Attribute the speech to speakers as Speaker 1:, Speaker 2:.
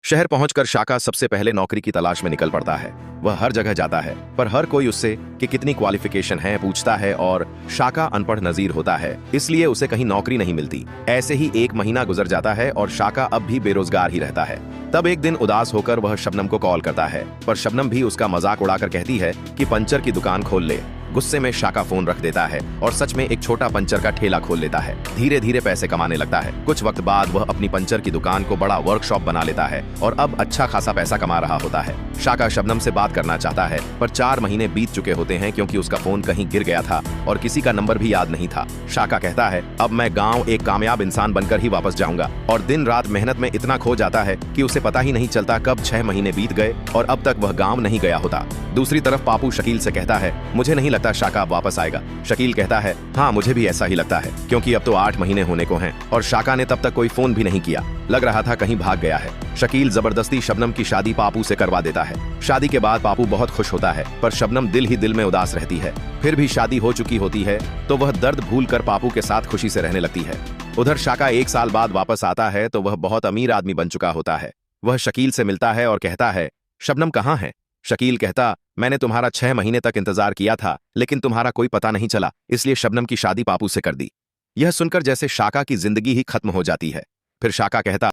Speaker 1: शहर पहुंचकर शाका सबसे पहले नौकरी की तलाश में निकल पड़ता है। वह हर जगह जाता है, पर हर कोई उससे कि कितनी क्वालिफिकेशन है पूछता है और शाका अनपढ़ नजीर होता है, इसलिए उसे कहीं नौकरी नहीं मिलती। ऐसे ही 1 महीना गुजर जाता है और शाका अब भी बेरोजगार ही रहता है। तब एक दिन उदास होकर वह शबनम को कॉल करता है, पर शबनम भी उसका मजाक उड़ाकर कहती है कि पंचर की दुकान खोल ले। गुस्से में शाका फोन रख देता है और सच में एक छोटा पंचर का ठेला खोल लेता है। धीरे धीरे पैसे कमाने लगता है। कुछ वक्त बाद वह अपनी पंचर की दुकान को बड़ा वर्कशॉप बना लेता है और अब अच्छा खासा पैसा कमा रहा होता है। शाका शबनम से बात करना चाहता है, पर 4 महीने बीत चुके होते हैं क्योंकि उसका फोन कहीं गिर गया था और किसी का नंबर भी याद नहीं था। शाका कहता है, अब मैं गाँव एक कामयाब इंसान बनकर ही वापस जाऊंगा, और दिन रात मेहनत में इतना खो जाता है कि उसे पता ही नहीं चलता कब 6 महीने बीत गए और अब तक वह गाँव नहीं गया होता। दूसरी तरफ पापू शकील से कहता है, मुझे नहीं लगता शाका वापस आएगा। शकील कहता है, हाँ मुझे भी ऐसा ही लगता है, क्योंकि अब तो 8 महीने होने को हैं और शाका ने तब तक कोई फोन भी नहीं किया। लग रहा था कहीं भाग गया है। शकील जबरदस्ती शबनम की शादी पापू से करवा देता है। शादी के बाद पापू बहुत खुश होता है, पर शबनम दिल ही दिल में उदास रहती है। फिर भी शादी हो चुकी होती है तो वह दर्द भूलकर पापू के साथ खुशी से रहने लगती है। उधर शाका 1 साल बाद वापस आता है तो वह बहुत अमीर आदमी बन चुका होता है। वह शकील से मिलता है और कहता है, शबनम कहाँ है? शकील कहता, मैंने तुम्हारा 6 महीने तक इंतजार किया था, लेकिन तुम्हारा कोई पता नहीं चला, इसलिए शबनम की शादी पापू से कर दी। यह सुनकर जैसे शाका की जिंदगी ही खत्म हो जाती है। फिर शाका कहता,